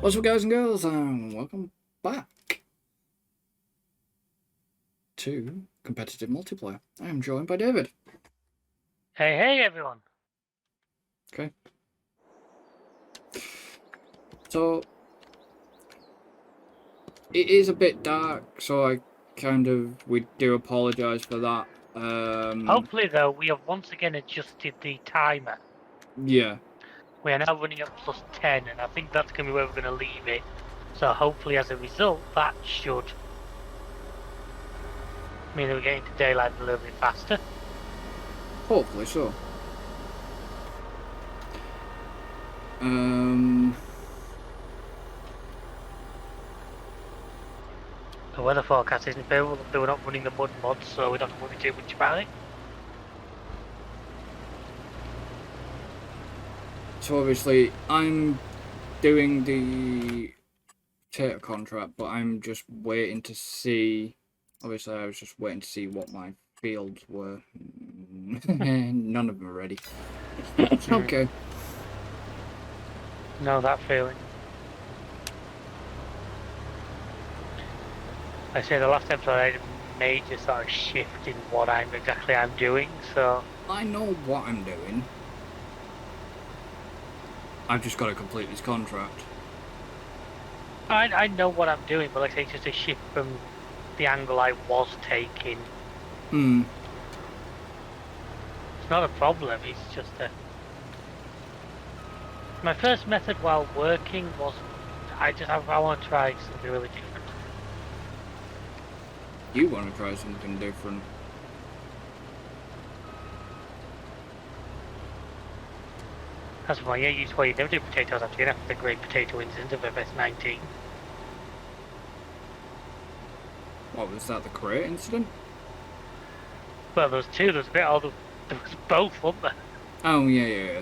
What's up, guys and girls, and welcome back to competitive multiplayer. I am joined by David. Hey everyone. Okay. So it is a bit dark, so we do apologise for that. Hopefully though, we have once again adjusted the timer. Yeah. We are now running at +10, and I think that's going to be where we're going to leave it. So hopefully as a result, that should mean that we're getting to daylight a little bit faster. Hopefully so. The weather forecast isn't favourable, though we're not running the mud mod, so we don't have to worry too much about it. So obviously I'm doing the potato contract, but I'm just waiting to see. Obviously, I was just waiting to see what my fields were. None of them are ready. Okay. Know that feeling. I say the last episode I had a major sort of shift in what I'm doing, so... I know what I'm doing. I've just got to complete this contract. I know what I'm doing, but like I say, it's just a shift from the angle I was taking. It's not a problem, it's just a... My first method while working was... I want to try something really different. You want to try something different? That's why you used why you never do potatoes after you after the great potato incident of FS19. What was that, the crate incident? Well, there was two, there was a bit older, there was both, wasn't there? Oh, yeah.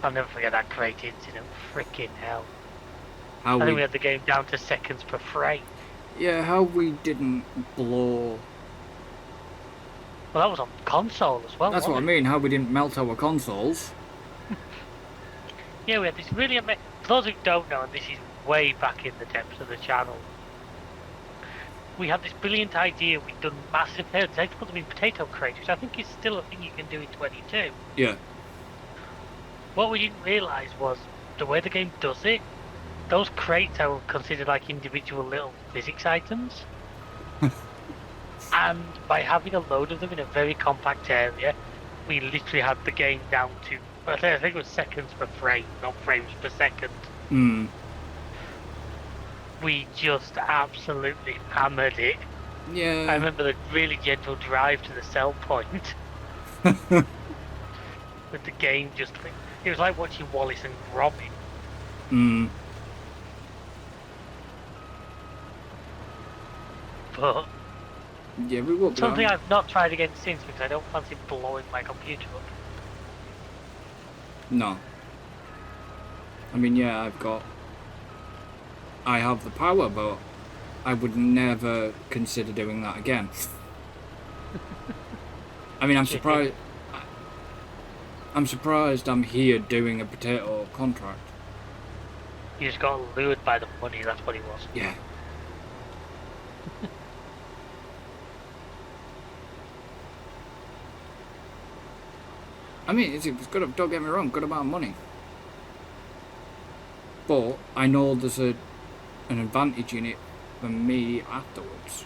I'll never forget that crate incident, freaking hell. I think we had the game down to seconds per frame. Yeah, how we didn't blow... Well, that was on console as well. That's what I mean, how we didn't melt our consoles. Yeah, we had this really amazing... For those who don't know, and this is way back in the depths of the channel, we had this brilliant idea. We'd done massive potatoes. They put them in potato crates, which I think is still a thing you can do in 22. Yeah. What we didn't realise was the way the game does it, those crates are considered like individual little physics items. And by having a load of them in a very compact area, we literally had the game down to, I think it was seconds per frame, not frames per second. We just absolutely hammered it. Yeah. I remember the really gentle drive to the sell point. With the game just... It was like watching Wallace and Gromit. But... Yeah, we will. Something I've not tried again since because I don't fancy blowing my computer up. No. I mean, yeah, I have the power, but I would never consider doing that again. I mean, I'm surprised I'm here doing a potato contract. You just got lured by the money, that's what it was. Yeah. I mean, it's good. Don't get me wrong, good amount of money. But I know there's an advantage in it for me afterwards.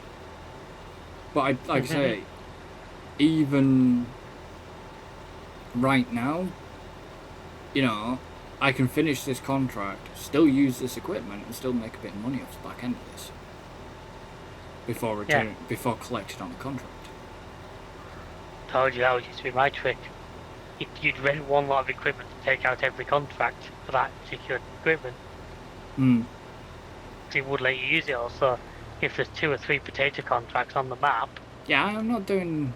But like I say, even right now, you know, I can finish this contract, still use this equipment, and still make a bit of money off the back end of this before collecting on the contract. Told you that used to be my trick. If you'd rent one lot of equipment to take out every contract for that particular equipment, it would let you use it. Also, if there's 2 or 3 potato contracts on the map. Yeah, I'm not doing...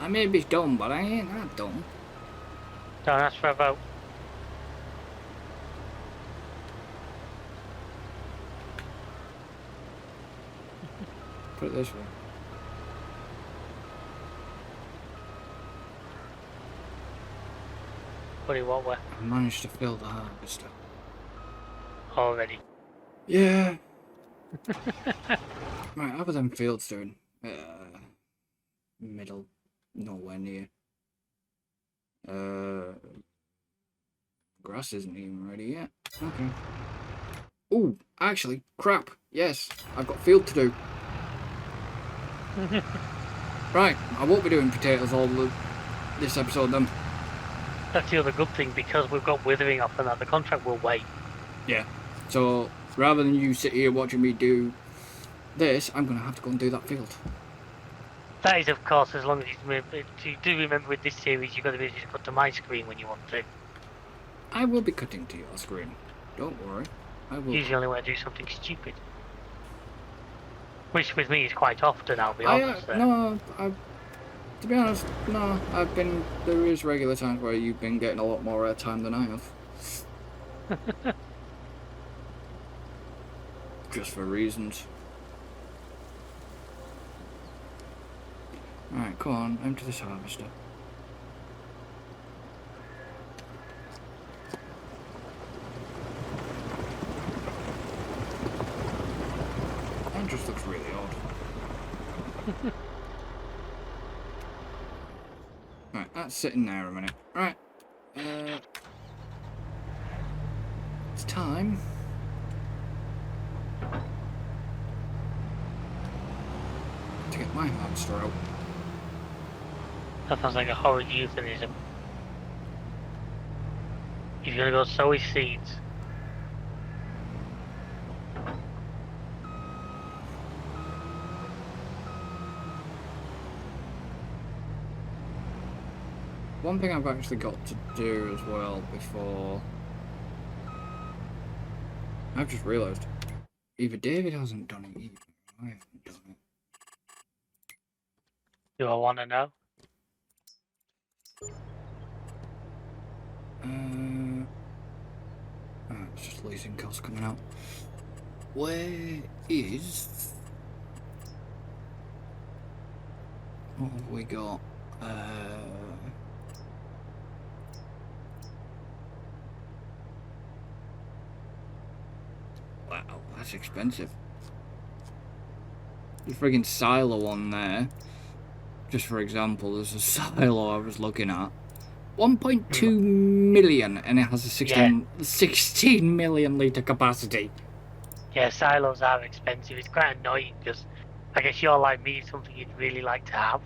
I may be dumb, but I ain't that dumb. Don't ask for a vote. Put it this way. put it what way? I managed to fill the harvester. Already. Yeah. Right, how are them fields doing? Middle, nowhere near. Grass isn't even ready yet. Okay. Oh, actually, crap. Yes, I've got field to do. Right, I won't be doing potatoes all this episode then. That's the other good thing, because we've got withering off and that, the contract will wait. Yeah. So, rather than you sit here watching me do this, I'm going to have to go and do that field. That is, of course, as long as you do remember with this series, you've got to be able to cut to my screen when you want to. I will be cutting to your screen. Don't worry. I will. Usually when I do something stupid. Which with me is quite often, I'll be honest. To be honest, no. There is regular times where you've been getting a lot more airtime than I have. Just for reasons. Alright, come on, empty this harvester. That just looks really odd. Right, that's sitting there a minute. Right. It's time. To get my harvester out. That sounds like a horrid euphemism. If you're gonna go sow his seeds. One thing I've actually got to do as well before... I've just realised. Either David hasn't done it, either I haven't done it. Do I want to know? It's just leasing costs coming out. Where is... What have we got? Wow, that's expensive. The friggin' silo on there. Just for example, there's a silo I was looking at. 1.2 million, and it has a 16 million litre capacity. Yeah, silos are expensive. It's quite annoying because I guess you're like me, it's something you'd really like to have.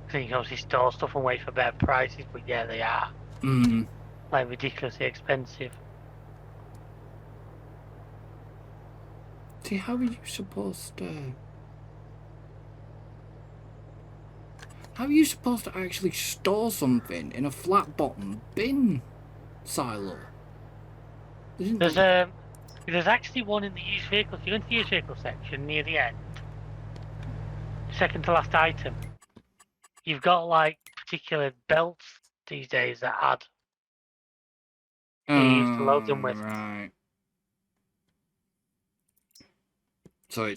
Because you can obviously store stuff and wait for better prices, but yeah, they are. Like ridiculously expensive. See, how are you supposed to... How are you supposed to actually store something in a flat bottom bin silo? There's actually one in the used vehicles. If you go into the used vehicle section near the end, second to last item, you've got like particular belts these days that add. You used to load them with. Right. So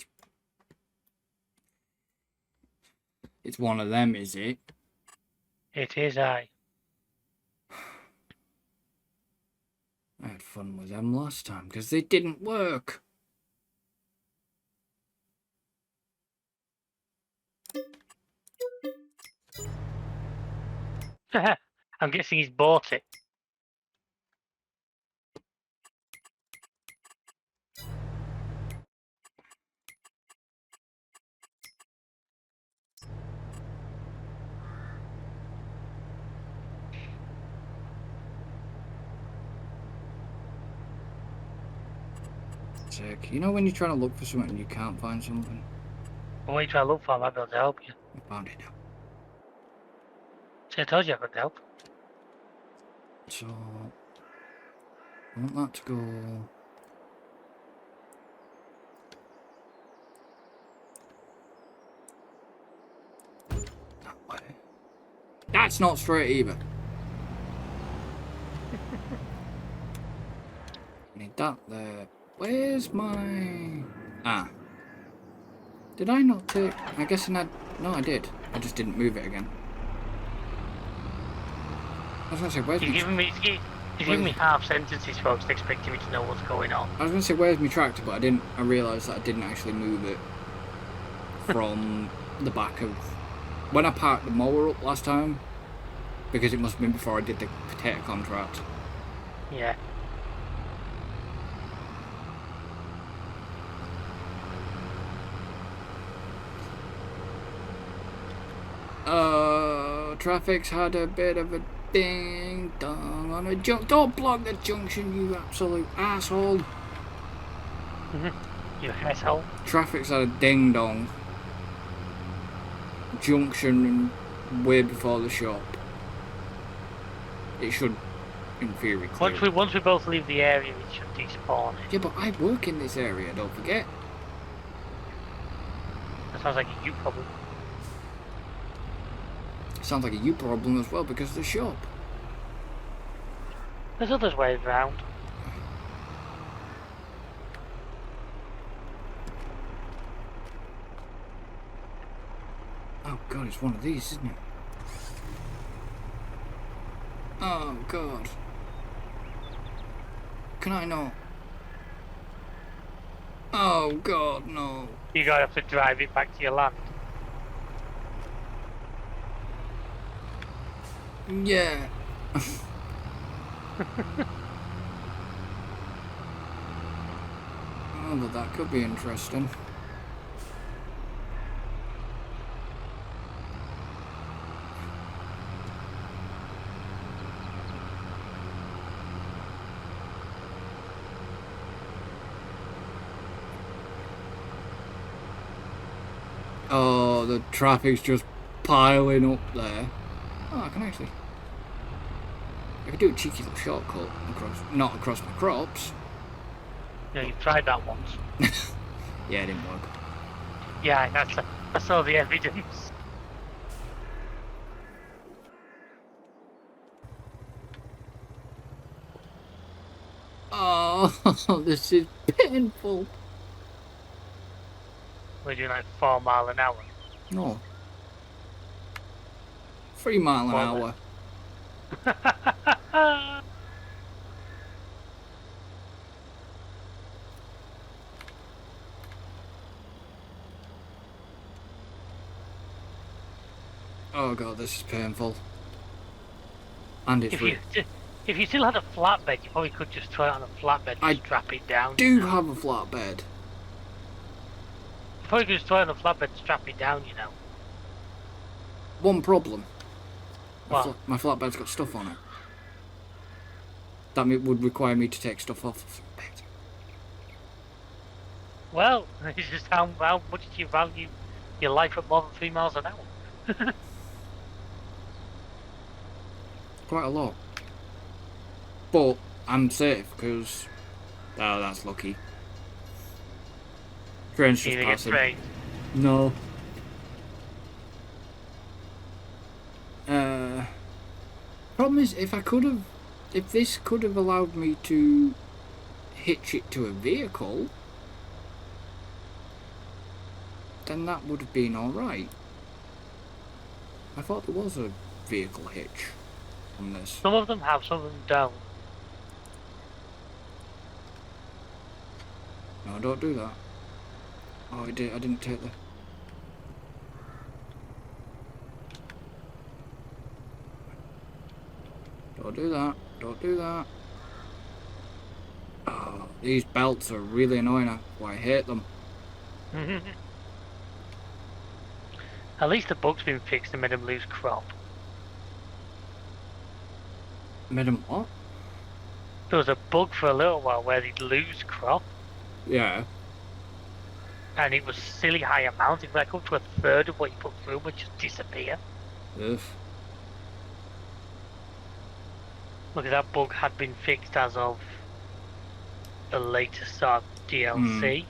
it's one of them, is it? It is, aye. I had fun with them last time because they didn't work. I'm guessing he's bought it. You know when you're trying to look for something and you can't find something? What are you trying to look for? I might be able to help you. I found it now. See, I told you I could help. So, I want that to go... that way. That's not straight either. Need that there. Where's my... Ah. Did I not take... I guess I had... No, I did. I just didn't move it again. I was gonna say, where's He's me? giving me half sentences, folks, expecting me to know what's going on. I was gonna say, where's my tractor, but I didn't. I realised that I didn't actually move it from the back of when I parked the mower up last time, because it must have been before I did the potato contract. Yeah. Traffic's had a bit of a ding dong on a junk. Don't block the junction, you absolute asshole. You asshole. Traffic's had a ding dong. Junction way before the shop. It should, in theory, clear. Once we both leave the area, it should despawn it. Yeah, but I work in this area, don't forget. That sounds like a you problem. Sounds like a you problem as well because of the shop. There's other ways around. Oh god, it's one of these, isn't it? Oh god. Can I not? Oh god, no. You're going to have to drive it back to your land. Yeah. Oh, but that could be interesting. Oh, the traffic's just piling up there. Oh, I can actually... I could do a cheeky little shortcut across, not across my crops. Yeah, you've tried that once. Yeah, it didn't work. Yeah, I saw the evidence. Oh, this is painful. We're doing like 4 miles an hour. No. 3 mile an hour. Oh god, this is painful. And it's if you still had a flatbed, you probably could just throw it on a flatbed and strap it down. I do have a flatbed. You probably could just throw it on a flatbed and strap it down, you know. One problem. What? My flatbed's got stuff on it. That would require me to take stuff off the flatbed. Well, it's just how much do you value your life at more than 3 miles an hour? Quite a lot. But I'm safe because... Oh, that's lucky. Train's just passing. Trained. No. Problem is, if this could have allowed me to hitch it to a vehicle, then that would have been alright. I thought there was a vehicle hitch on this. Some of them have, some of them don't. No, don't do that. Oh, I didn't take the... Don't do that. Don't do that. Oh, these belts are really annoying. I hate them. At least the bug's been fixed and made him lose crop. Made them what? There was a bug for a little while where they'd lose crop. Yeah. And it was silly high amount. It like up to a third of what you put through would just disappear. Ugh. Look, that bug had been fixed as of the latest start DLC.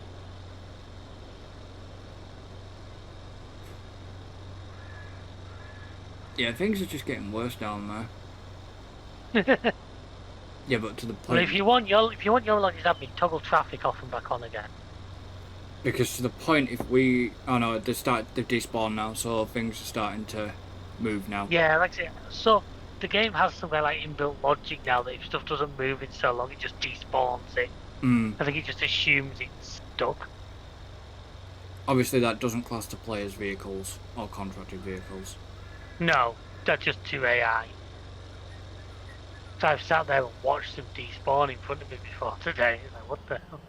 Yeah, things are just getting worse down there. Yeah, but to the point. Well, if you want your luggage admin, toggle traffic off and back on again. Because to the point, if we, oh no, they've despawned now, so things are starting to move now. Yeah, like I say, so the game has some kind of like inbuilt logic now that if stuff doesn't move in so long, it just despawns it. I think it just assumes it's stuck. Obviously, that doesn't class to players' vehicles or contracted vehicles. No, that's just too AI. So I've sat there and watched them despawn in front of me before today. It's like, what the hell?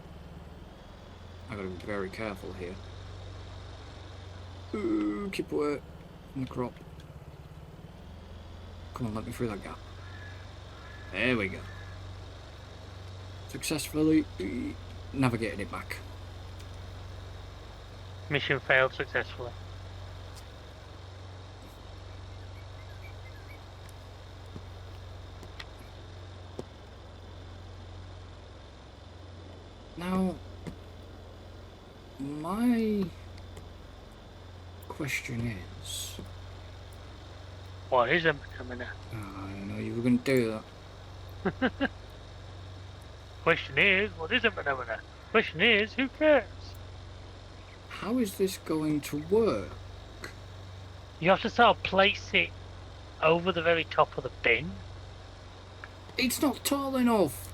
I gotta be very careful here. Ooh, keep away from the crop. Come on, let me through that gap. There we go. Successfully navigated it back. Mission failed successfully. Now, my question is... What is a minute? I know you were going to do that. Question is, what is a minute? Question is, who cares? How is this going to work? You have to sort of place it over the very top of the bin. It's not tall enough.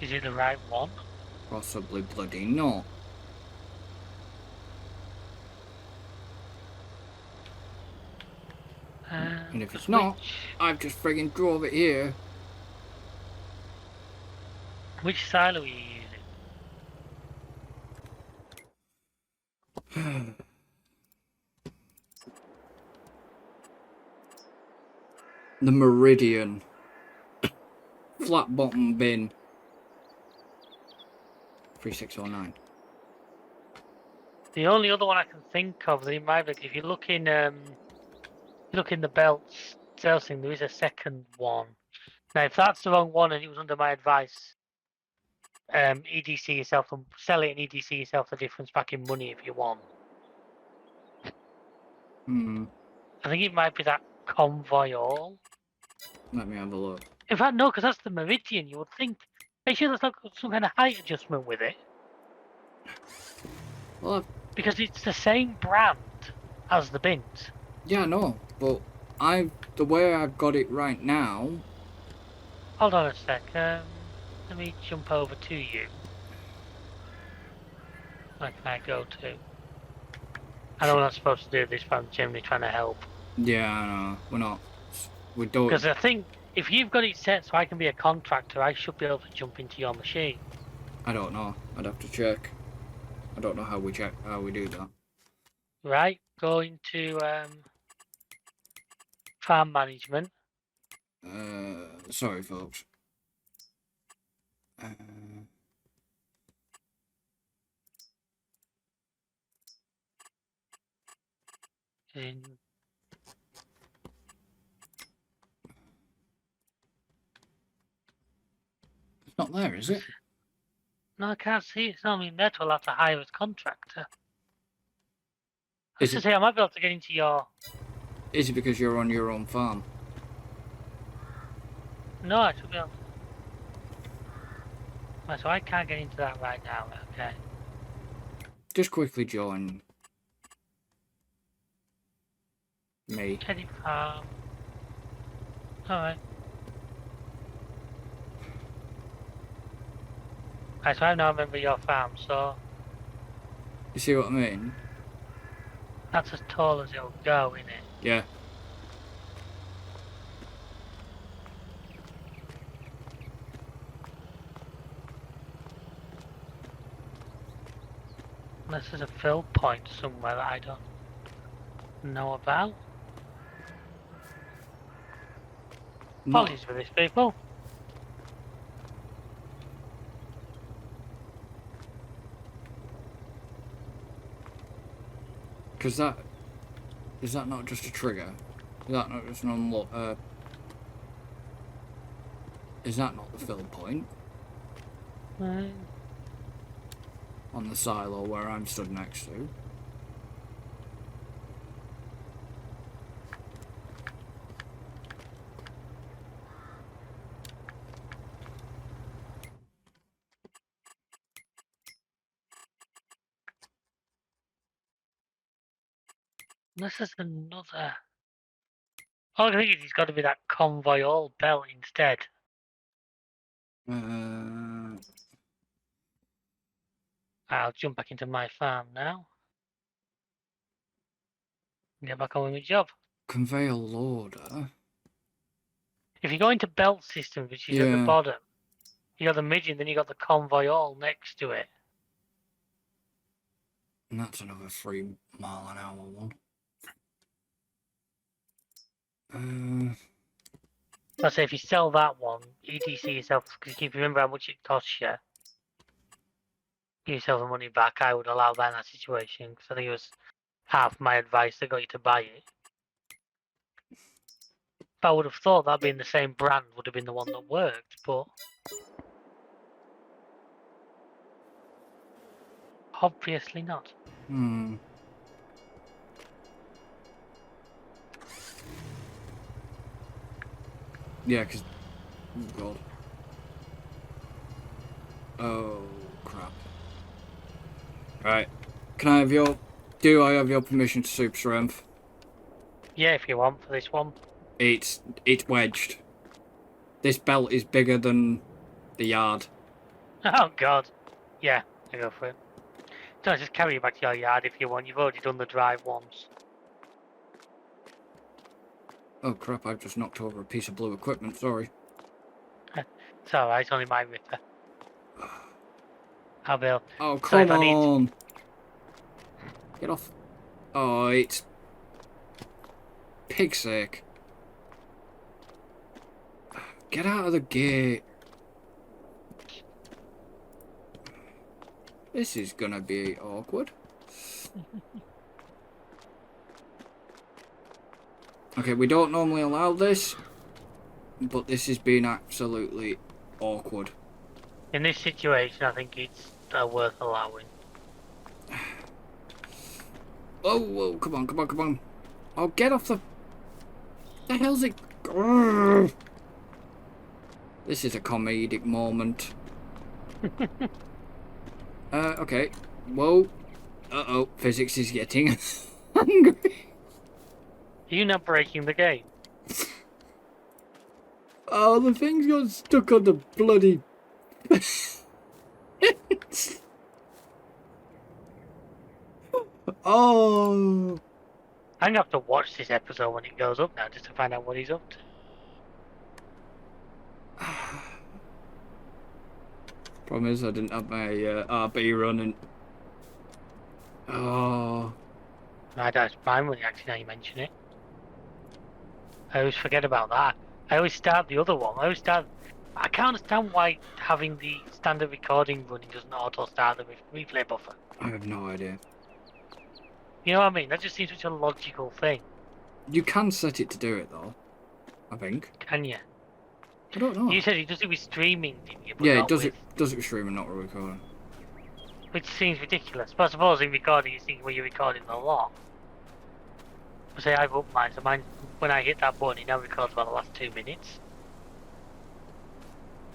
Is it the right one? Possibly bloody not. And if it's not, I've just friggin' drove it here. Which silo are you using? The Meridian. Flat bottom bin. 3609. The only other one I can think of that it might be, if you look in the belts sales thing, there is a second one. Now, if that's the wrong one and it was under my advice, EDC yourself and sell it and EDC yourself the difference back in money if you want. I think it might be that convoy all. Let me have a look. In fact, no, because that's the Meridian. You would think. Are you sure there's not some kind of height adjustment with it? Well, because it's the same brand as the bins. Yeah, no, but the way I've got it right now. Hold on a sec. Let me jump over to you. Where can I go to? I know we're not supposed to do this, but I'm generally trying to help. Yeah, I know. We're not. We don't. Because I think if you've got it set so I can be a contractor, I should be able to jump into your machine. I don't know. I'd have to check. I don't know how we do that. Right, go into farm management. Sorry, folks. It's not there, is it? No, I can't see it. It's not mean that. We'll have to hire a contractor. I was to say, I might be able to get into your... Is it because you're on your own farm? No, I should be able to... Right, so I can't get into that right now. Okay. Just quickly join me. Edit farm. Alright. Right, so I now remember your farm, so... You see what I mean? That's as tall as it'll go, isn't it? Yeah. Unless there's a fill point somewhere that I don't know about. Apologies for this, people. Because is that not just a trigger? Is that not just an unlock? Is that not the fill point? Right. On the silo where I'm stood next to. This is another. All I think is he's got to be that convoy all belt instead. I'll jump back into my farm now. Get back on with my job. Conveyor loader. If you go into belt systems, which is at the bottom, you got the midget, then you got the convoy all next to it. And that's another 3 mile an hour one. Let's say if you sell that one, EDC yourself, because if you remember how much it costs you, give yourself the money back. I would allow that in that situation, because I think it was half my advice that got you to buy it. If I would have thought that being the same brand would have been the one that worked, but obviously not. Yeah, because... Oh, God. Oh, crap. Right. Can I have your... Do I have your permission to super strength? Yeah, if you want, for this one. It's wedged. This belt is bigger than the yard. Oh, God. Yeah, I go for it. Don't just carry you back to your yard if you want. You've already done the drive once. Oh, crap, I've just knocked over a piece of blue equipment, sorry. It's alright, it's only my ripper. I'll be able... Oh, come on! Get off. Oh, it's... Pig's sake. Get out of the gate. This is gonna be awkward. Okay, we don't normally allow this, but this has been absolutely awkward. In this situation, I think it's worth allowing. Oh, whoa, come on, come on, come on. Oh, get off the... The hell's it... Urgh. This is a comedic moment. Okay. Whoa. Uh-oh, physics is getting angry. Are you not breaking the game? Oh, the thing's got stuck on the bloody... Oh. I'm gonna have to watch this episode when it goes up now, just to find out what he's up to. Problem is, I didn't have my RB running. Oh. I don't mind when you actually now you mention it. I always forget about that. I always start the other one. I can't understand why having the standard recording running doesn't auto start the replay buffer. I have no idea. You know what I mean? That just seems such a logical thing. You can set it to do it though, I think. Can you? I don't know. You said it does it with streaming, didn't you? But yeah, not it does with... it does it with streaming, not with recording. Which seems ridiculous. But I suppose in recording you think when you're recording a lot. But say I've upped mine, so mine when I hit that button it now records about the last 2 minutes.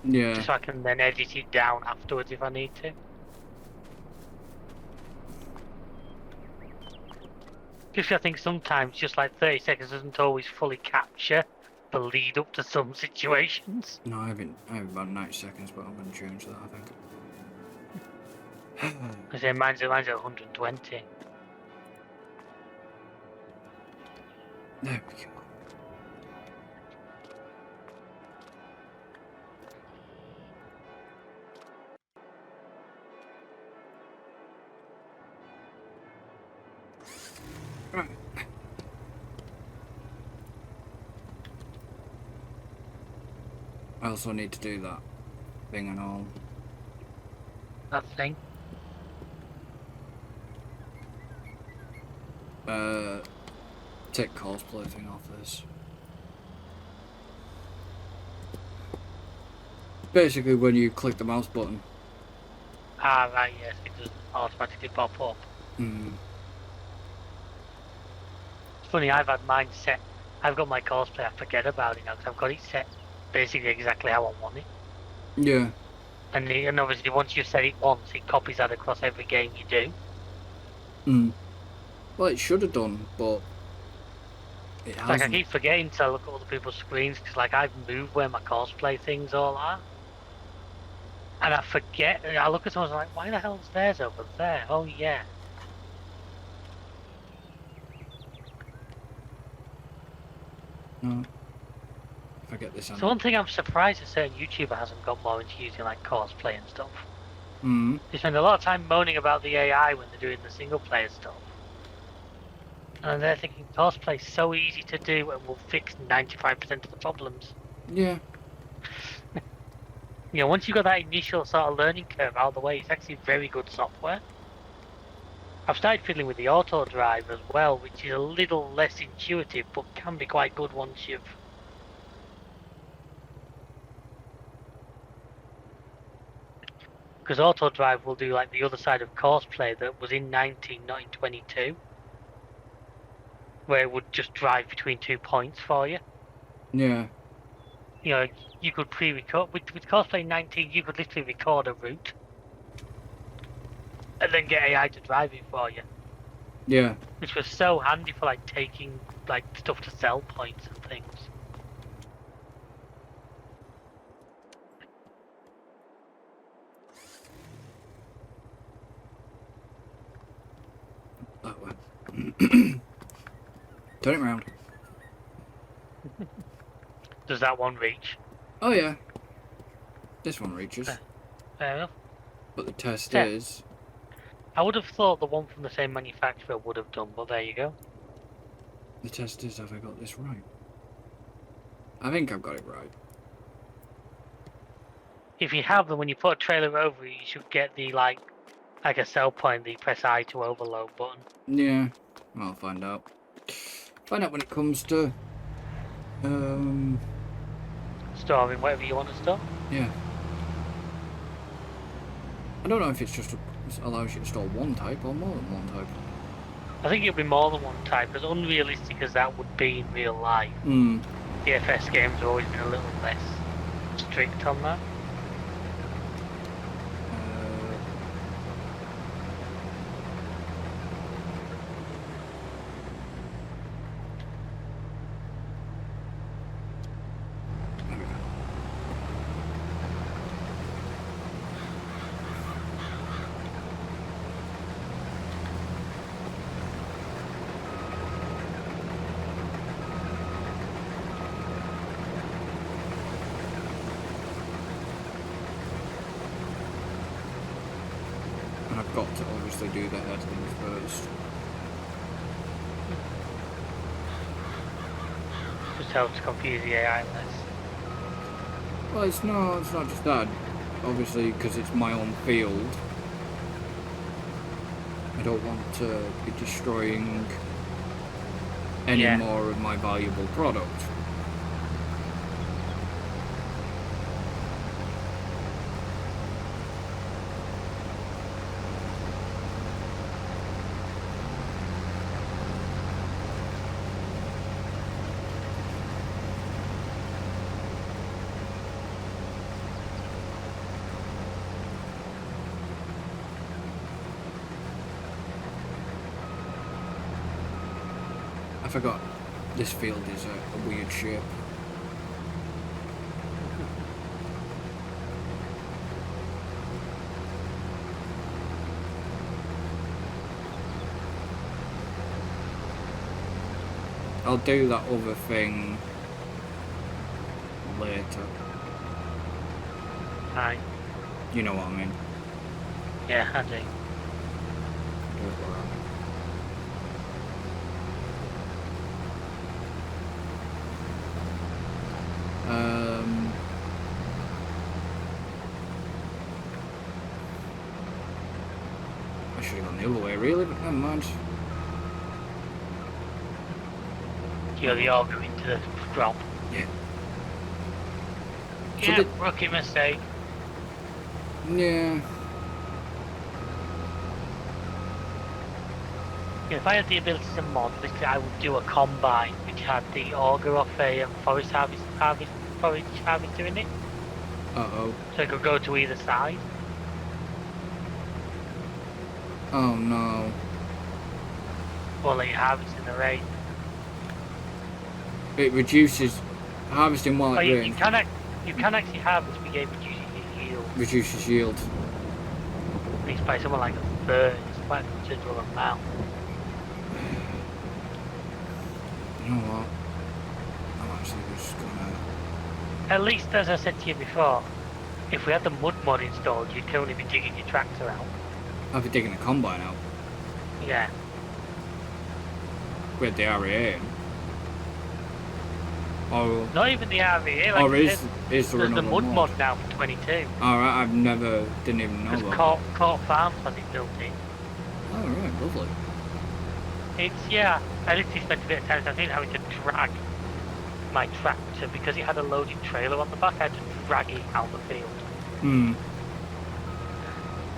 Yeah. Just so I can then edit it down afterwards if I need to. Just I think sometimes just like 30 seconds doesn't always fully capture the lead up to some situations. No, I haven't about 90 seconds, but I'm going to change that, I think. I say mine's at 120. There we go. Right. I also need to do that thing and all. That thing. Take cosplay thing off this. Basically, when you click the mouse button. Ah, right, yes, it doesn't automatically pop up. It's funny, I've had mine set. I've got my cosplay, I forget about it now because I've got it set basically exactly how I want it. Yeah. And obviously, once you've set it once, it copies that across every game you do. Well, it should have done, but It Like, I hasn't. keep forgetting to look at other people's screens because, like, I've moved where my cosplay things all are. And I forget, I look at someone and I'm like, why the hell's theirs over there? Oh, yeah. No. If I get this So on. one thing I'm surprised a certain YouTuber hasn't got more into using, like, cosplay and stuff. Hmm. They spend a lot of time moaning about the AI when they're doing the single player stuff. And they're thinking cosplay's so easy to do and will fix 95% of the problems. Yeah. You know, once you've got that initial sort of learning curve out of the way, it's actually very good software. I've started fiddling with the auto drive as well, which is a little less intuitive, but can be quite good once you've. Because auto drive will do like the other side of cosplay that was in 19, not in 22, where it would just drive between 2 points for you. Yeah. You know, you could pre-record with cosplay 19. You could literally record a route and then get AI to drive it for you, Yeah. which was so handy for like taking like stuff to sell points and things. That one. Turn it round. Does that one reach? Oh yeah. This one reaches. Fair enough. But the test Yeah, is. I would have thought the one from the same manufacturer would have done, but there you go. The test is, have I got this right? I think I've got it right. If you have them, when you put a trailer over it, you should get the like a sell point, the press I to overload button. Yeah. I'll find out. Find out when it comes to Storing whatever you want to store. yeah. I don't know if it's just allows you to store one type or more than one type. I think it'll be more than one type, as unrealistic as that would be in real life. Hmm. DFS games have always been a little less strict on that. There we go. And I've got to obviously do the head thing first. Just helps confuse the AI less. Well, it's not just that. Obviously, because it's my own field, I don't want to be destroying any Yeah. more of my valuable product. I forgot this field is a weird shape. I'll do that other thing later. Aye. You know what I mean. Yeah, I do. Do it where I should have gone the other way really, but never mind. You're the auger into the drop. Yeah. So Yeah, did- rookie mistake. Yeah. Yeah, if I had the ability to mod, literally I would do a combine which had the auger off a forest harvester in it, Uh-oh. so it could go to either side. Oh no. Or let you harvest in the rain. It reduces harvesting while Oh, it you rains. you can actually harvest, but it reduces your yield. Reduces yield. At least by something like a third. It's quite a considerable amount. You know what? I'm actually just gonna. At least, as I said to you before, if we had the mud mod installed, you'd currently be digging your tractor out. I'll be digging a combine out Yeah. with the REA in. Or, Not even the RVA. Like or I is said, there there's another the mud mod now for 22. Alright, didn't even know Because about Court Farms has it built in. that. Oh, right, lovely. It's, yeah, I literally spent a bit of time, I think, having to drag my tractor because it had a loaded trailer on the back. I had to drag it out the field. Hmm.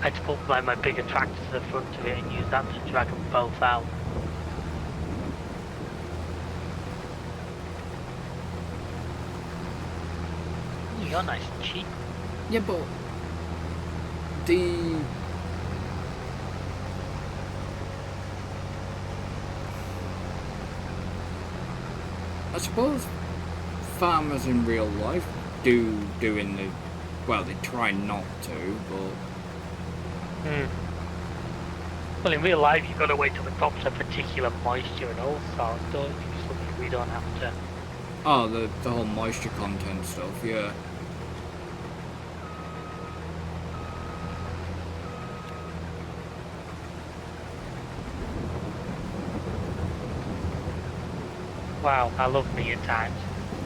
I had to put my bigger tractor to the front of it and use that to drag them both out. Ooh, you're nice and cheap. Yeah, but the I suppose farmers in real life do in the they try not to, but Well, in real life, you've got to wait till the crops are particular moisture and all sorts, don't you? So we don't have to. oh, the whole moisture content stuff, yeah. Wow, I love me at times.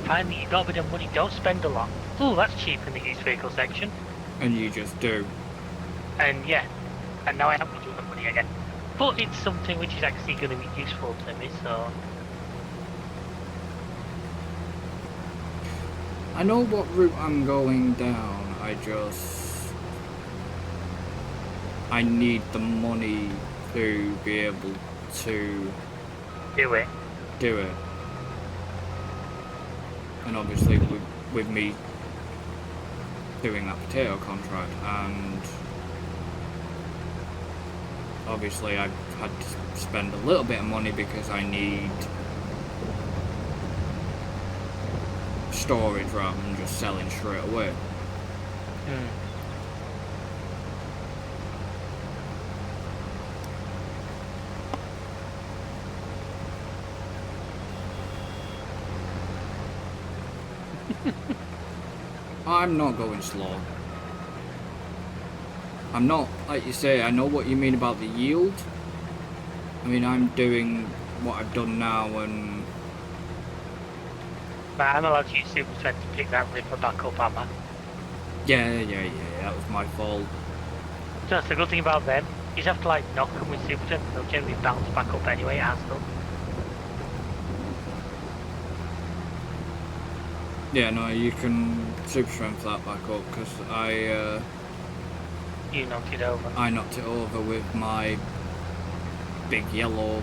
Finally, you got a bit of money, don't spend a lot. Ooh, that's cheap in the used vehicle section. And you just do. And yeah, and now I have to do the money again. But it's something which is actually going to be useful to me, so. I know what route I'm going down, I need the money to be able to Do it. do it. And obviously with me doing that potato contract, and obviously I've had to spend a little bit of money because I need storage rather than just selling straight away. I'm not going slow. I'm not, like you say, I know what you mean about the yield. I mean, I'm doing what I've done now, and But I'm allowed to use Super Strength to pick that ripper back up, am I? yeah, that was my fault. So that's the good thing about them. You just have to like knock them with Super Strength and they'll generally bounce back up anyway, it has done. Yeah, no, you can super strength that back up, because You knocked it over. I knocked it over with my big yellow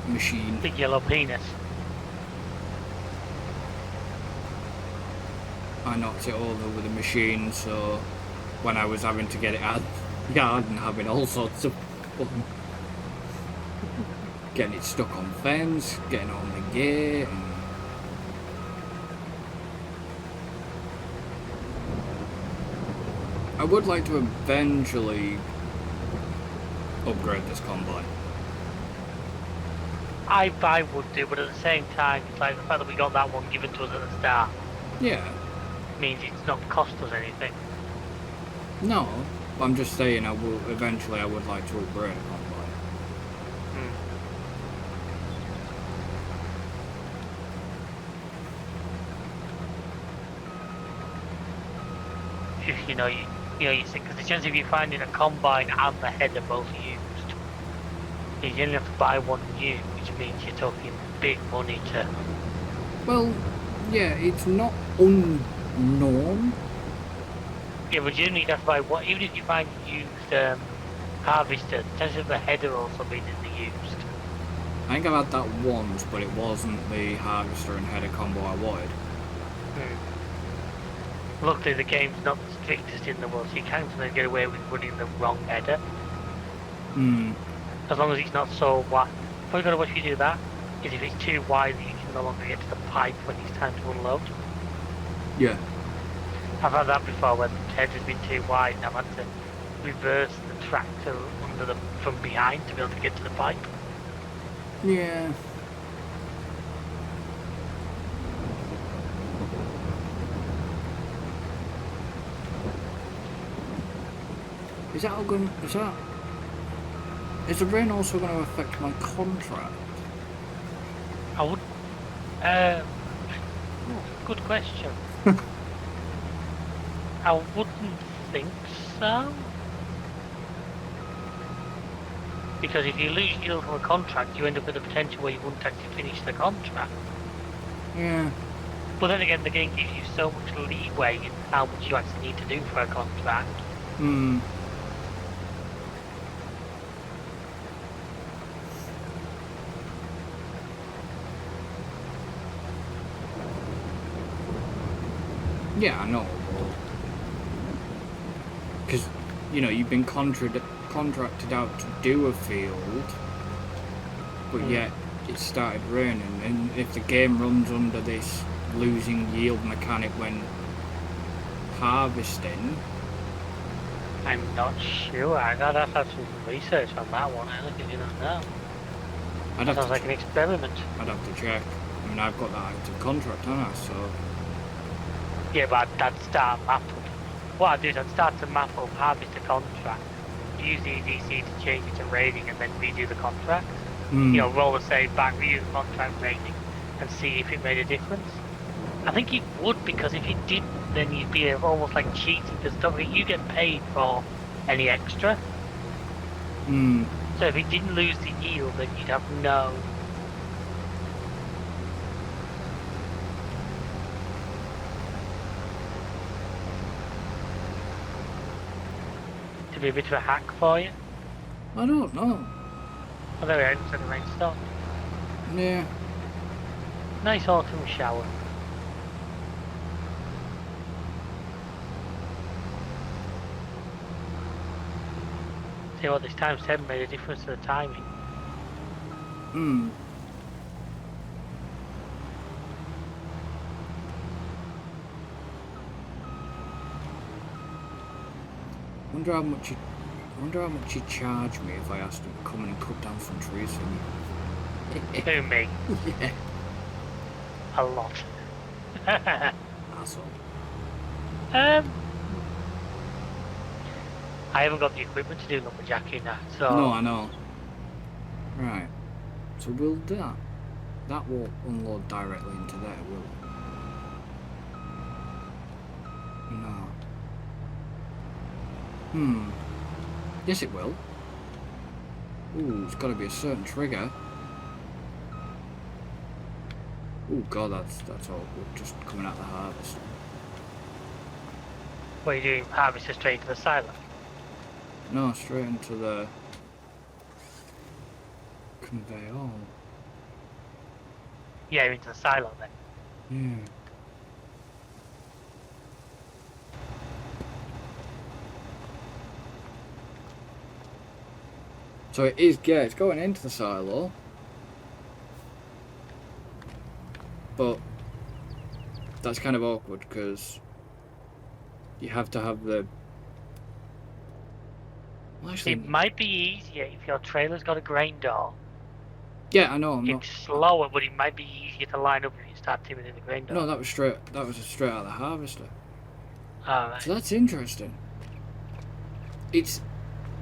machine. Big yellow penis. I knocked it over with a machine, so when I was having to get it out of the yard and having all sorts of fun, getting it stuck on fence, getting it on the gate, and I would like to eventually upgrade this combine. I would do, but at the same time, it's like the fact that we got that one given to us at the start Yeah, means it's not cost us anything. no, I'm just saying I would like to upgrade a combine. You know, you think, because the chance of you finding a combine and the header both used, you only have to buy one new, which means you're talking big money to. Well, yeah, it's not unknown. Yeah, but you only have to buy one, even if you find used harvester, the chance of the header also being in the used. I think I've had that once, but it wasn't the harvester and header combo I wanted. Luckily, the game's not the strictest in the world, so you can sometimes get away with running the wrong header. As long as it's not so what. Probably gotta watch you do that. is if it's too wide, you can no longer get to the pipe when it's time to unload. Yeah. I've had that before when the head has been too wide and I've had to reverse the tractor under them from behind to be able to get to the pipe. Yeah. Is that all going? Is the rain also going to affect my contract? I would. Good question. I wouldn't think so. Because if you lose yield from a contract, you end up with a potential where you wouldn't actually finish the contract. Yeah. But then again, the game gives you so much leeway in how much you actually need to do for a contract. Hmm. Yeah, I know. Because, you know, you've been contracted out to do a field, but yet it started raining, and if the game runs under this losing yield mechanic when harvesting... I'm not sure. I'd have to have some research on that one. I don't really know. That sounds like an experiment. I'd have to check. I mean, I've got that active contract, haven't I? So... Yeah, but I'd start map up. What I'd do is I'd start to map up, harvest a contract, use the EDC to change it to rating, and then redo the contract. You know, roll the save back, redo the contract rating, and see if it made a difference. I think it would, because if it didn't, then you'd be almost like cheating, because don't you get paid for any extra? So if it didn't lose the yield, then you'd have no... To be a bit of a hack for you? I don't know. Oh, there we are, it looks like the rain stopped. Yeah. Nice autumn shower. See what, this times 10 made a difference to the timing. Wonder how much he'd charge me if I asked him to come in and cut down some trees for me. Who, me? Yeah. A lot. Asshole. I haven't got the equipment to do lumberjacking now, so... No, I know. Right. So will that? That won't unload directly into there, will it? No. Yes, it will. Ooh, it's got to be a certain trigger. Ooh, God, that's awkward. Just coming out of the harvest. What are you doing? Harvest it straight to the silo? No, straight into the conveyor. Yeah, into the silo then. Yeah. So it is, yeah, it's going into the silo. But that's kind of awkward because you have to have the... Well, actually, It might be easier if your trailer's got a grain door. yeah, I know. It's slower, but it might be easier to line up if you start tipping in the grain door. No, that was straight out of the harvester. Alright. So that's interesting. It's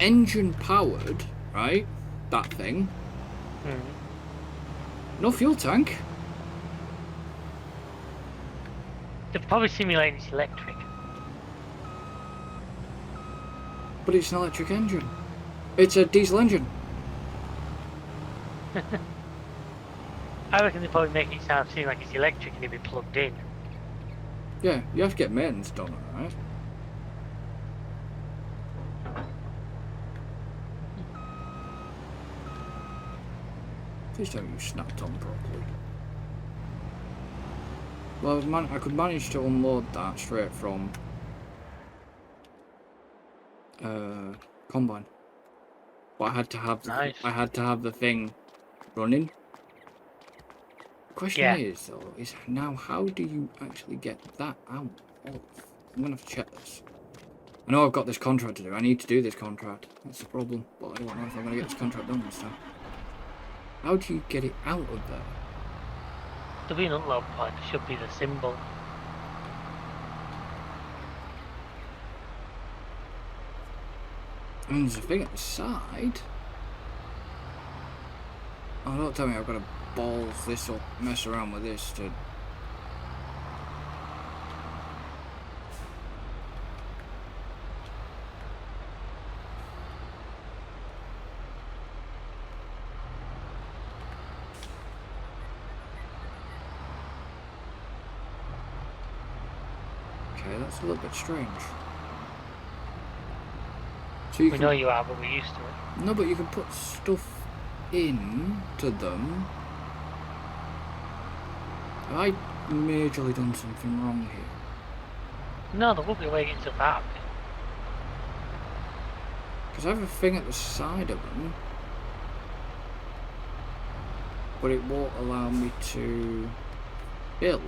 engine powered, right? That thing. No fuel tank. They're probably simulating it's electric. But it's an electric engine. It's a diesel engine. I reckon they're probably making it seem like it's electric and it'll be plugged in. Yeah, you have to get maintenance done, right? Please tell me you snapped on properly. Well, I could manage to unload that straight from combine, but I had to have the thing running. Question is, though, is now how do you actually get that out of? I'm going to have to check this. I know I've got this contract to do. I need to do this contract. That's the problem. But I don't know if I'm going to get this contract done this time. How do you get it out of there? There'll be an unload point. There should be the symbol. I mean, there's a thing at the side. Oh, don't tell me I've got to balls this up, mess around with this to... Okay, that's a little bit strange. So you We can... know you are, but we're used to it. No, but you can put stuff into them. Have I majorly done something wrong here? No, there will be a way to get stuff out of it. Because I have a thing at the side of them, but it won't allow me to build.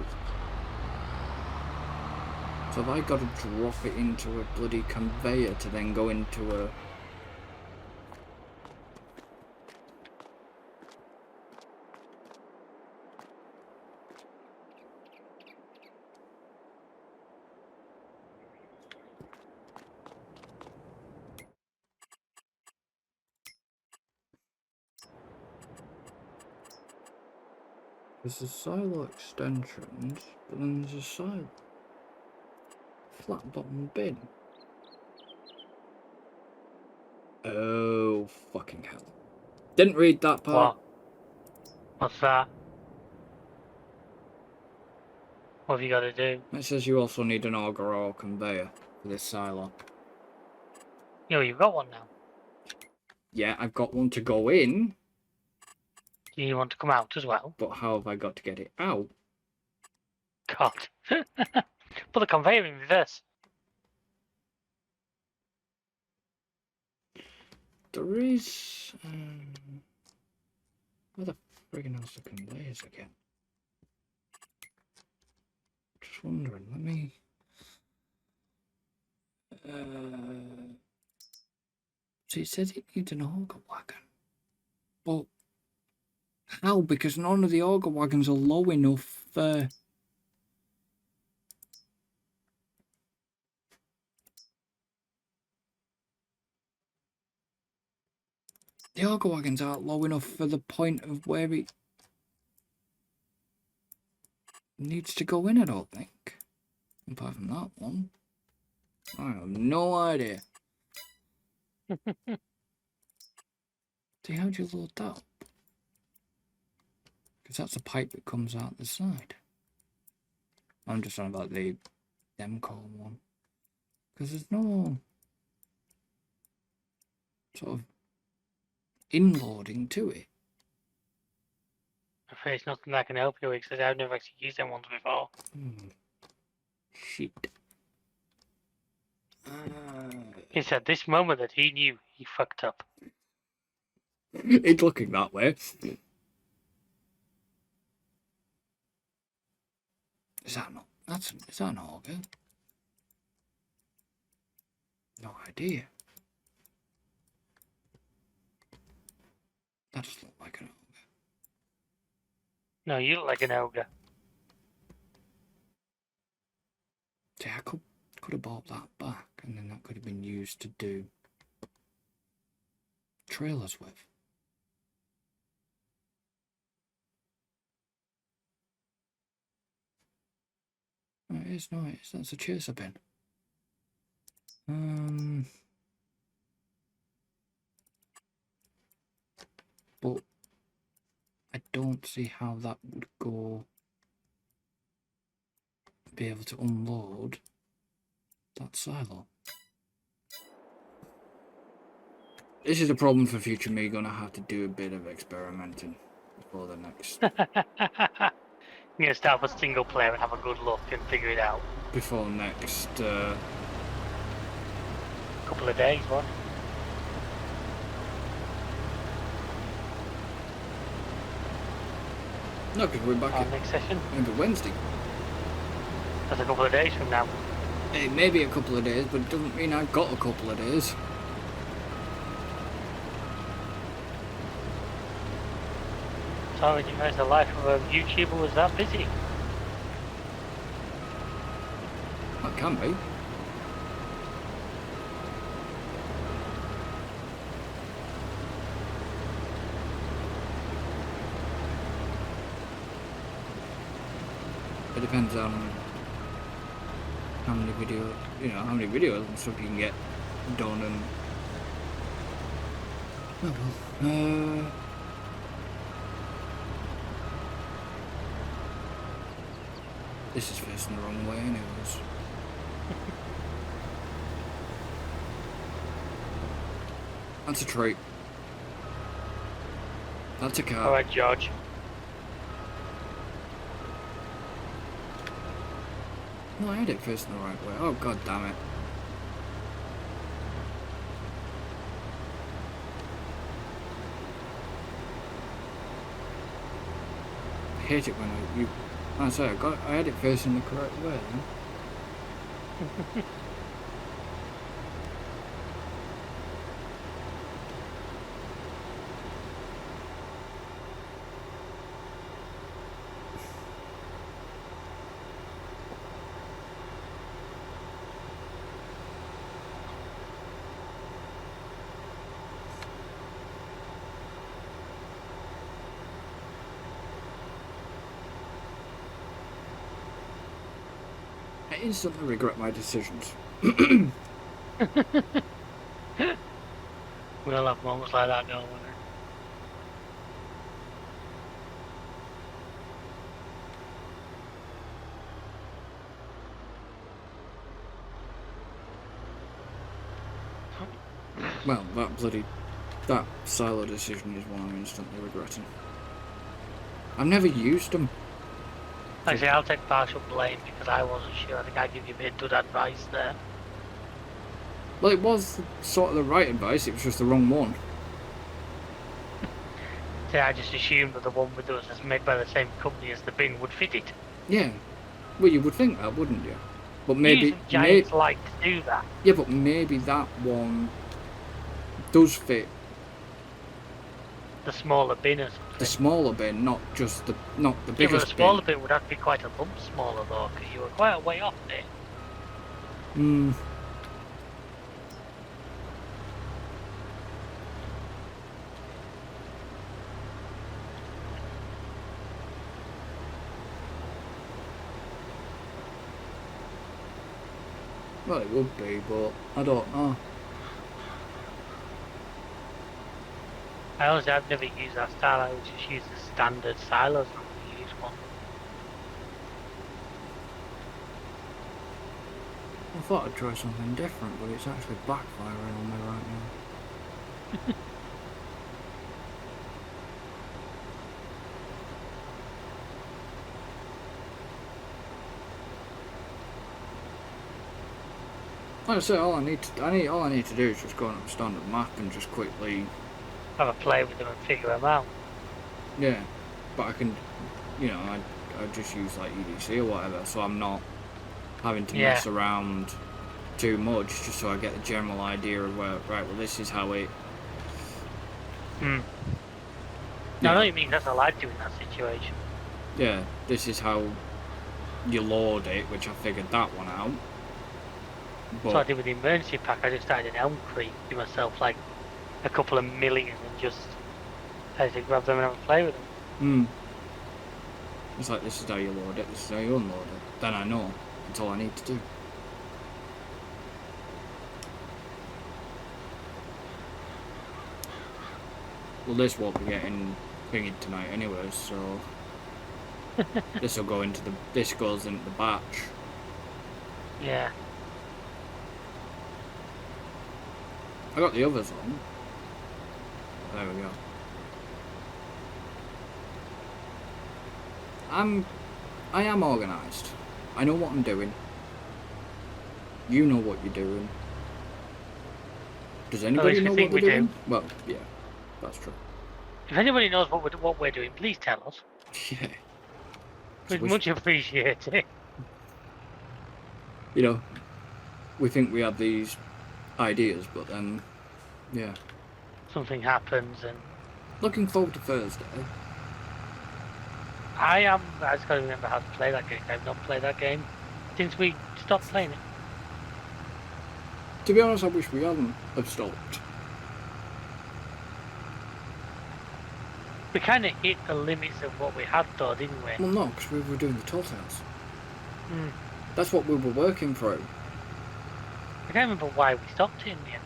So have I got to drop it into a bloody conveyor to then go into a... There's a silo extensions, but then there's a silo flat bottom bin. Oh, fucking hell. Didn't read that part. What? What's that? What have you got to do? It says you also need an auger or conveyor for this silo. Yo, you've got one now. Yeah, I've got one to go in, Do you want to come out as well? but how have I got to get it out? God. Put the conveyor in reverse. There is... where the friggin' else the conveyors again? Just wondering, let me... So it says it needs an auger wagon. But how? Because none of the auger wagons are low enough. The auger wagons aren't low enough for the point of where it needs to go in, I don't think. Apart from that one. I have no idea. See, how do you load that up? Because that's a pipe that comes out the side. I'm just on about the Demcol one. Because there's no sort of inloading to it. I'm afraid it's nothing I can help you with because I've never actually used them ones before. Shit. It's at this moment that he knew he fucked up. It's looking that way. Is that not? Is that an auger? No idea. That doesn't look like an auger. No, you look like an ogre. See, I could have bought that back, and then that could have been used to do trailers with. Oh, it is, no, it is. That's a chaser bin. But I don't see how that would go. Be able to unload that silo. This is a problem for future me. Gonna have to do a bit of experimenting before the next. You're gonna start with single player and have a good look and figure it out. Before next. Couple of days, what? No, because we're back Our at next session. maybe Wednesday. That's a couple of days from now. It may be a couple of days, but it doesn't mean I've got a couple of days. So, you guys, the life of a YouTuber was that busy. That can be. It depends on how many videos and stuff you can get done and. Oh well. This is facing the wrong way, anyways. That's a trait. That's a car. Alright, George. No, I had it facing the right way. Oh, god damn it. I hate it when I had it facing the correct way then. I instantly regret my decisions. We all have moments like that, don't we? Well, that silo decision is one I'm instantly regretting. I've never used them. Actually, I'll take partial blame because I wasn't sure. I think I give you a bit of good advice there. Well, it was sort of the right advice, it was just the wrong one. See, I just assumed that the one with us is made by the same company as the bin would fit it. Yeah. Well, you would think that, wouldn't you? But maybe... Giants like to do that. Yeah, but maybe that one does fit The smaller bin or something. the smaller bin, not the Yeah, but biggest the smaller bin. bin would have to be quite a lump smaller though, because you were quite a way off there. Hmm. Well, it would be, but I don't know. I've never used that style. I would just use the standard silos. I've never used one. I thought I'd try something different, but it's actually backfiring on me right now. Like I say, all I need to do is just go on a standard map and just quickly, Have a play with them and figure them out. yeah. But I can, I just use like EDC or whatever, so I'm not having to mess around too much, just so I get the general idea of where, right, well, this is how it. No, I know what you mean. That's all I'd do in that situation. Yeah, this is how you load it, which I figured that one out. But So I did with the emergency pack. I just started an Elm Creek, give myself like a couple of million, and just had to grab them and have a play with them. It's like, this is how you load it, this is how you unload it. Then I know. That's all I need to do. Well, this won't be getting thingy tonight anyway, so this goes into the batch. Yeah. I got the others on. There we go. I am organised. I know what I'm doing. You know what you're doing. Does anybody know what they're doing? Well, yeah, that's true. If anybody knows what we're doing, please tell us. Yeah. We'd much appreciate it. You know, we think we have these ideas, but then, yeah. Something happens, and Looking forward to Thursday. I just gotta remember how to play that game. I've not played that game since we stopped playing it. To be honest, I wish we hadn't have stopped. We kind of hit the limits of what we had, though, didn't we? Well, no, because we were doing the Tall Tales. Mm. That's what we were working through. I can't remember why we stopped it in the end.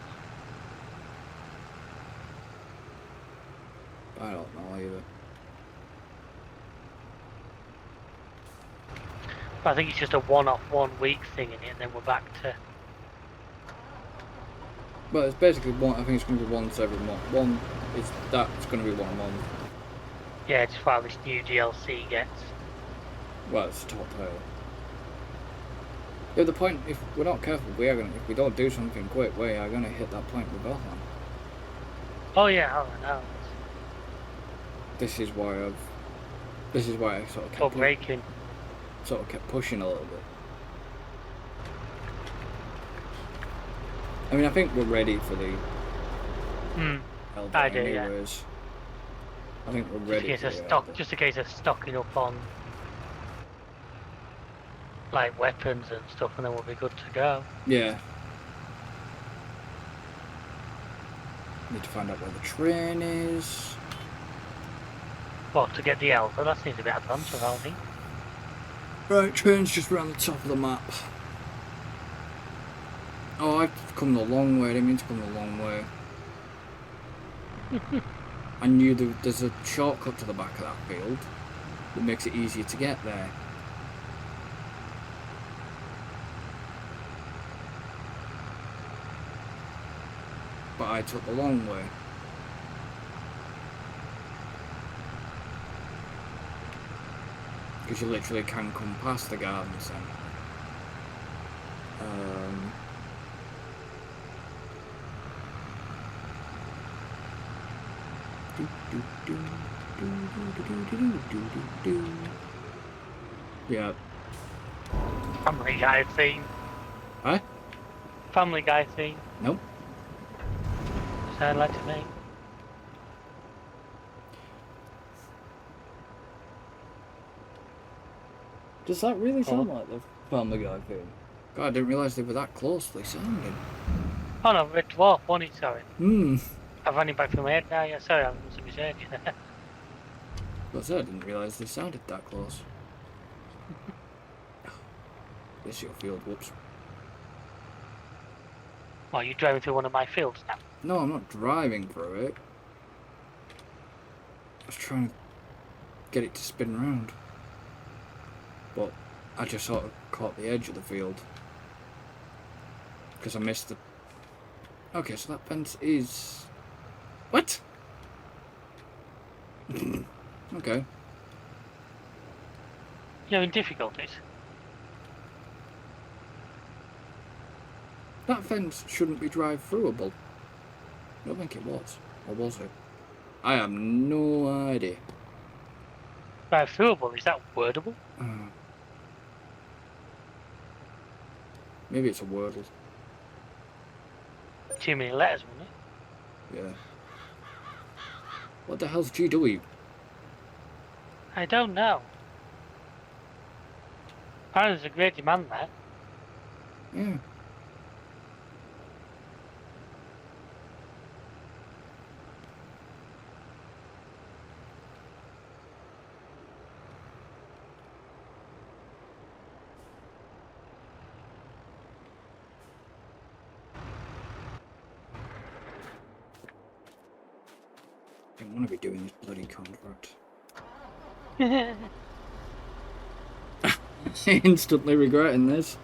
I don't know either. But I think it's just a one-off, 1 week thing in it, and then we're back to. But it's basically one. I think it's going to be once every month. That's going to be 1 month. Yeah, just while this new DLC gets. Well, it's a Tall Tale. Yeah, the point, if we're not careful, if we don't do something quick, we are going to hit that point we're both on. Oh yeah, I know. This is why I sort of kept pushing a little bit. I mean, I think we're ready for the Elder I do, anyways. I think we're ready. Just in case of stocking up on like weapons and stuff, and then we'll be good to go. Yeah. Need to find out where the train is. Well, to get the Elder, that seems a bit advanced, I think. Right, train's just around the top of the map. Oh, I've come the long way. I didn't mean to come the long way. I knew there's a shortcut to the back of that field that makes it easier to get there. But I took the long way. Because you literally can come past the garden centre. Yeah. Family Guy theme. Huh? Family Guy theme. Nope. Sound like to me. Does that really sound like the Family Guy thing? God, I didn't realise they were that closely sounding. Oh no, Red Dwarf, wasn't it? Sorry. I've run it back from my head now, yeah, sorry, I must have misheard you there. But I didn't realise they sounded that close. This your field, whoops. Well, you're driving through one of my fields now. No, I'm not driving through it. I was trying to get it to spin round. But I just sort of caught the edge of the field. Because I missed the... Okay, so that fence is... What? Okay. You're in difficulties. That fence shouldn't be drive-throughable. I don't think it was. Or was it? I have no idea. Drive-throughable, is that wordable? Maybe it's a Wordle. Too many letters, wouldn't it? Yeah. What the hell's GW? I don't know. Apparently there's a great demand there. Yeah. I don't want to be doing this bloody contract. Instantly regretting this.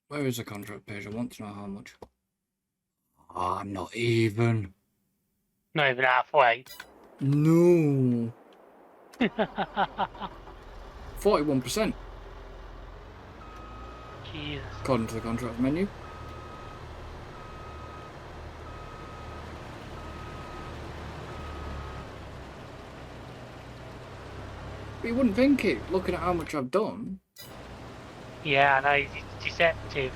Where is the contract page? I want to know how much. Oh, I'm not even. Not even halfway. No. 41%. Jesus. according to the contract menu. But you wouldn't think it, looking at how much I've done. Yeah, I know, it's deceptive.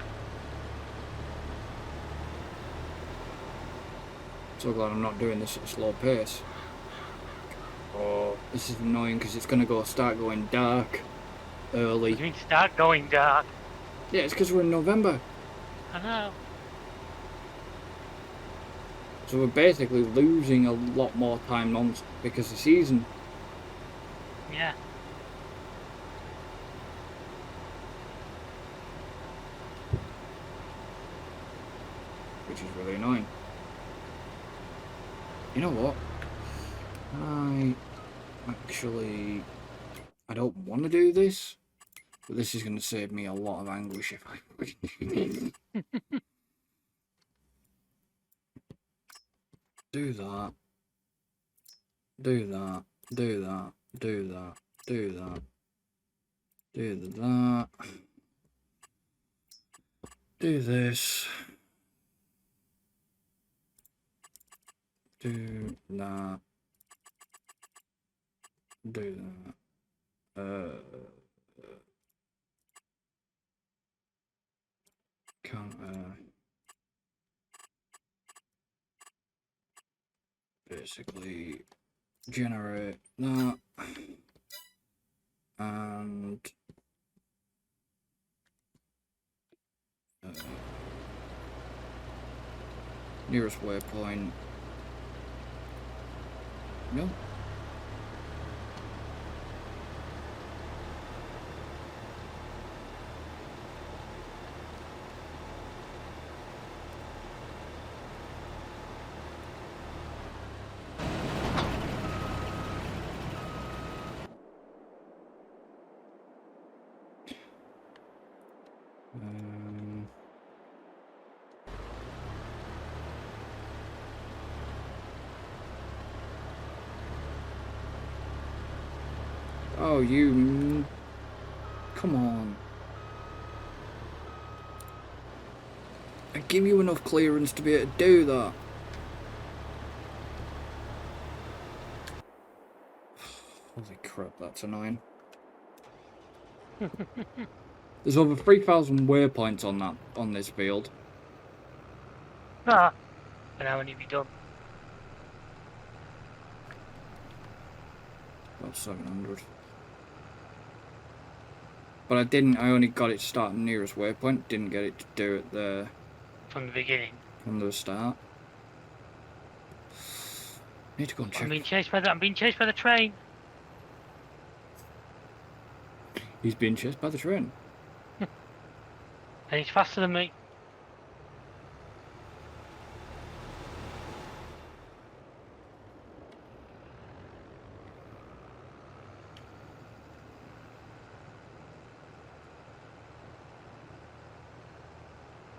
So glad I'm not doing this at a slow pace. Oh, this is annoying because it's going to start going dark early. What do you mean start going dark? Yeah, it's because we're in November. I know. So we're basically losing a lot more time on because of the season. Yeah. Which is really annoying. You know what? I don't want to do this, but this is going to save me a lot of anguish if I do that, do that, do that, do that, do that, do that, do this, do that, do that. Can't basically generate that and nearest waypoint. No. Oh, you... Come on. I give you enough clearance to be able to do that. Holy crap, that's annoying. There's over 3,000 waypoints on this field. Ah. And how many have you done? About 700. But I only got it to start at the nearest waypoint, didn't get it to do it there. From the beginning? From the start. Need to go and check. I'm being chased by the train. He's being chased by the train. And he's faster than me.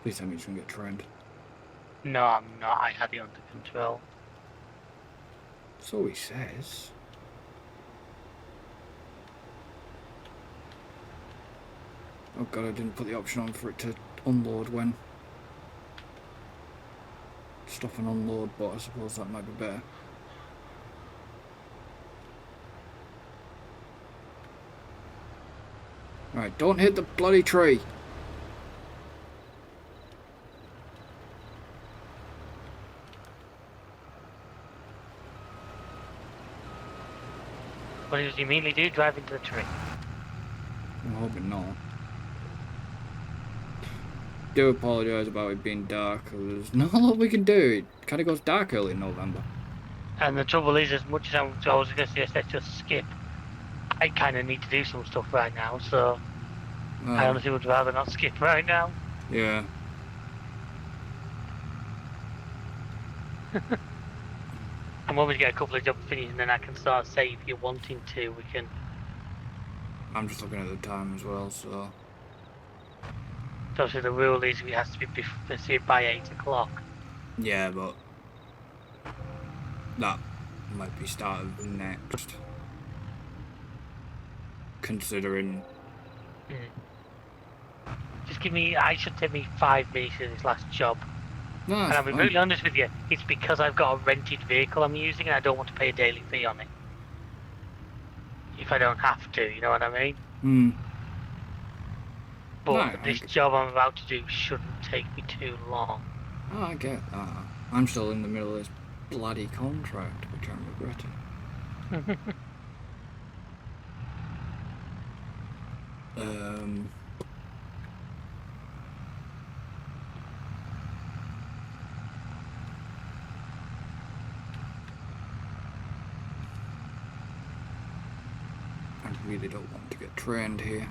Please tell me he's going to get trained. No, I'm not. I had it under control. So he says. Oh god, I didn't put the option on for it to unload when. Stop and unload, but I suppose that might be better. Right, don't hit the bloody tree. What does he immediately do? Drive into the tree. I'm hoping not. Do apologise about it being dark. There's not a lot we can do. It kind of goes dark early in November. And the trouble is, as much as I was going to suggest let's just skip, I kind of need to do some stuff right now, so I honestly would rather not skip right now. Yeah. I'm hoping to get a couple of jobs finished, and then I can start say if you're wanting to, we can. I'm just looking at the time as well, so. So obviously the rule is it has to be by 8 o'clock. Yeah, but that might be started next. Considering Just give me. I should take me 5 minutes of this last job. No, And that's I'll be fine. brutally honest with you. It's because I've got a rented vehicle I'm using, and I don't want to pay a daily fee on it. If I don't have to, you know what I mean? Hmm. But No, this job I'm about to do shouldn't take me too long. Oh, I get that. I'm still in the middle of this bloody contract, which I'm regretting. I really don't want to get trained here.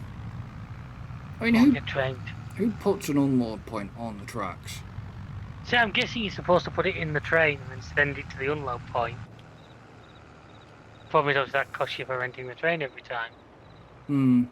I mean, Get trained. who puts an unload point on the tracks? See, I'm guessing you're supposed to put it in the train and then send it to the unload point. Problem is, obviously, that costs you for renting the train every time. Hmm.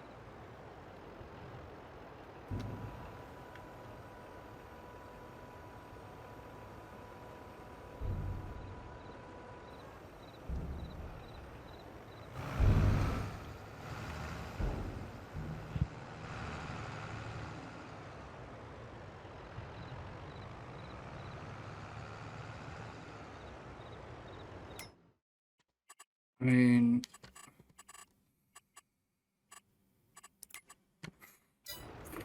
I mean,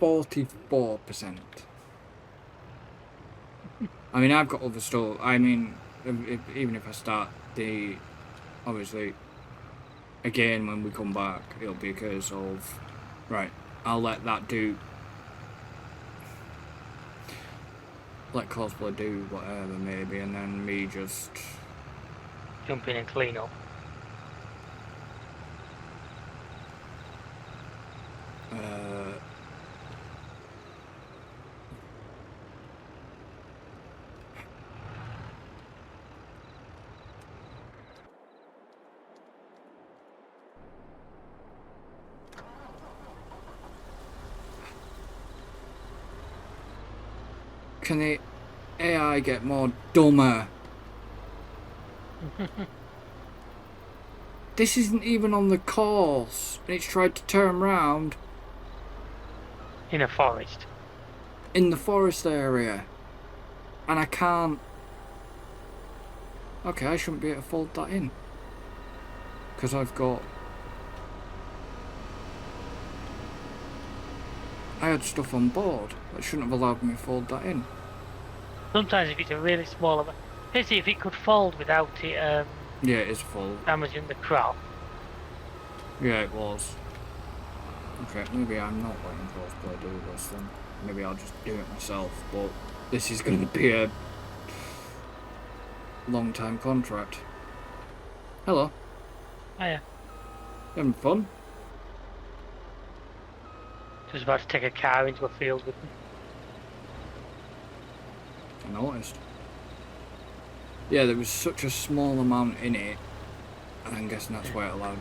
44%. I mean, I've got other stuff. I mean, even if I start the, obviously, again when we come back, it'll be a case of, right, I'll let that do. Let cosplay do whatever maybe, and then me just Jump in and clean up. can the AI get more dumber? This isn't even on the course, and it's tried to turn round In a forest. in the forest area, and I can't. Okay, I shouldn't be able to fold that in because I've got. I had stuff on board that shouldn't have allowed me to fold that in. Sometimes if it's a really small amount. Let's see if it could fold without it Yeah, it is full. damaging the crop. Yeah, it was. Okay, maybe I'm not letting cosplay do this then. Maybe I'll just do it myself, but this is going to be a long-time contract. Hello. Hiya. Having fun? Just about to take a car into a field with me. I noticed. Yeah, there was such a small amount in it, and I'm guessing that's why it allowed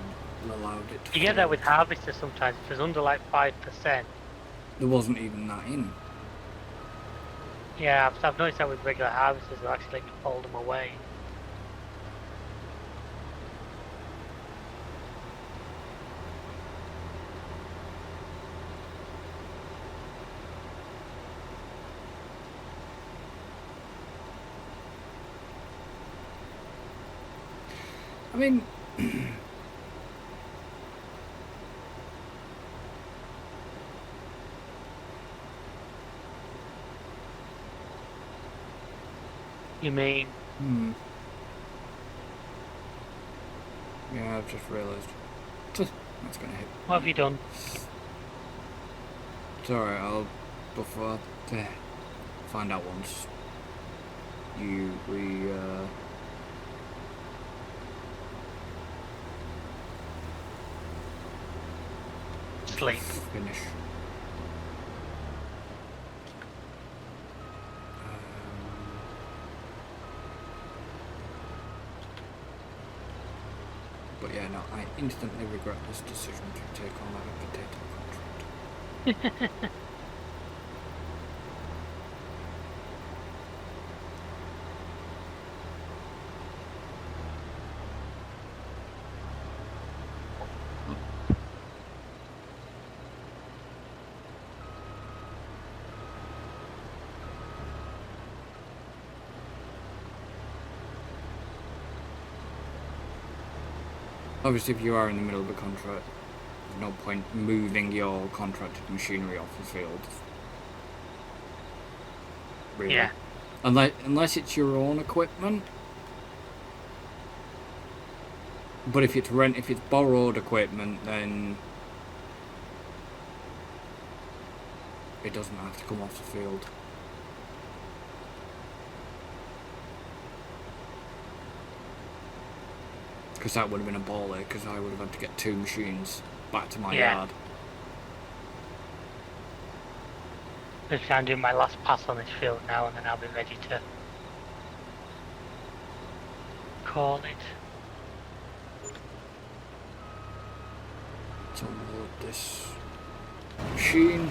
it to You get that fold. with harvesters sometimes. If it's under like 5%. There wasn't even that in. Yeah, I've noticed that with regular harvesters, they'll actually let you fold them away. I mean, You mean? Yeah, I've just realised. That's gonna hit. What have you done? It's alright, I'll before to find out once we Sleep. finish. But yeah, no, I instantly regret this decision to take on that potato contract. Obviously, if you are in the middle of a contract, there's no point moving your contracted machinery off the field. Really. Yeah. Unless it's your own equipment. But if it's borrowed equipment, then it doesn't have to come off the field. Because that would have been a ball ache, because I would have had to get 2 machines back to my yard. I'm doing my last pass on this field now, and then I'll be ready to call it. Let's unload this machine.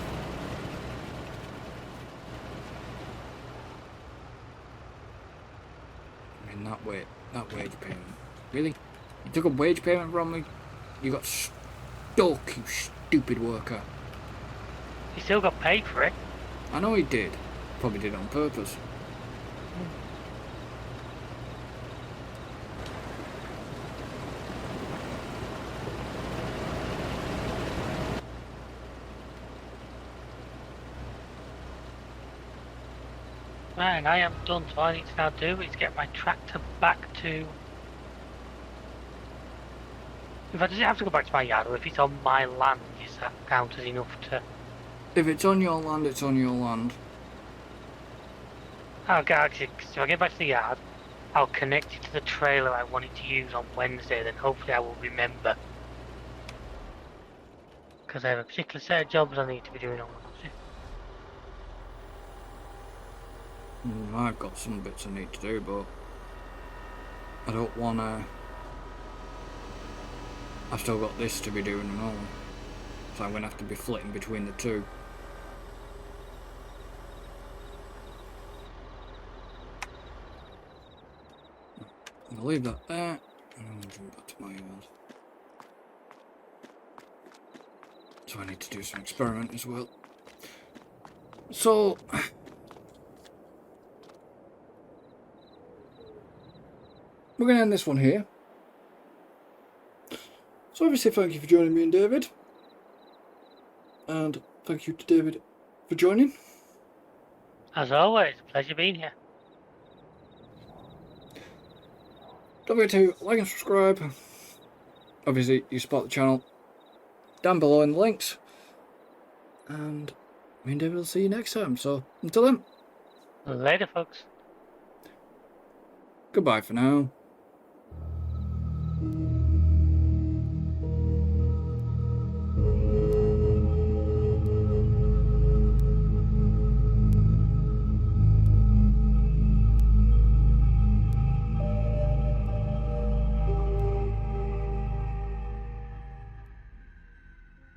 I mean, that wage payment. Really? You took a wage payment from me? You got stuck, you stupid worker. You still got paid for it. I know he did. Probably did it on purpose. Right, and I am done, so all I need to now do is get my tractor back to... In fact, does it have to go back to my yard, or if it's on my land, does that count as enough to... If it's on your land, it's on your land. Actually, if I get back to the yard, I'll connect it to the trailer I wanted to use on Wednesday, then hopefully I will remember. Because I have a particular set of jobs I need to be doing on Wednesday. I've got some bits I need to do, but I don't want to... I've still got this to be doing and all. So I'm going to have to be flitting between the two. I'll leave that there, and I'll jump back to my yard. So I need to do some experiment as well. So... we're going to end this one here. So obviously thank you for joining me and David. And thank you to David for joining. As always, pleasure being here. Don't forget to like and subscribe. Obviously you support the channel down below in the links. And me and David will see you next time. So until then. Later, folks. Goodbye for now.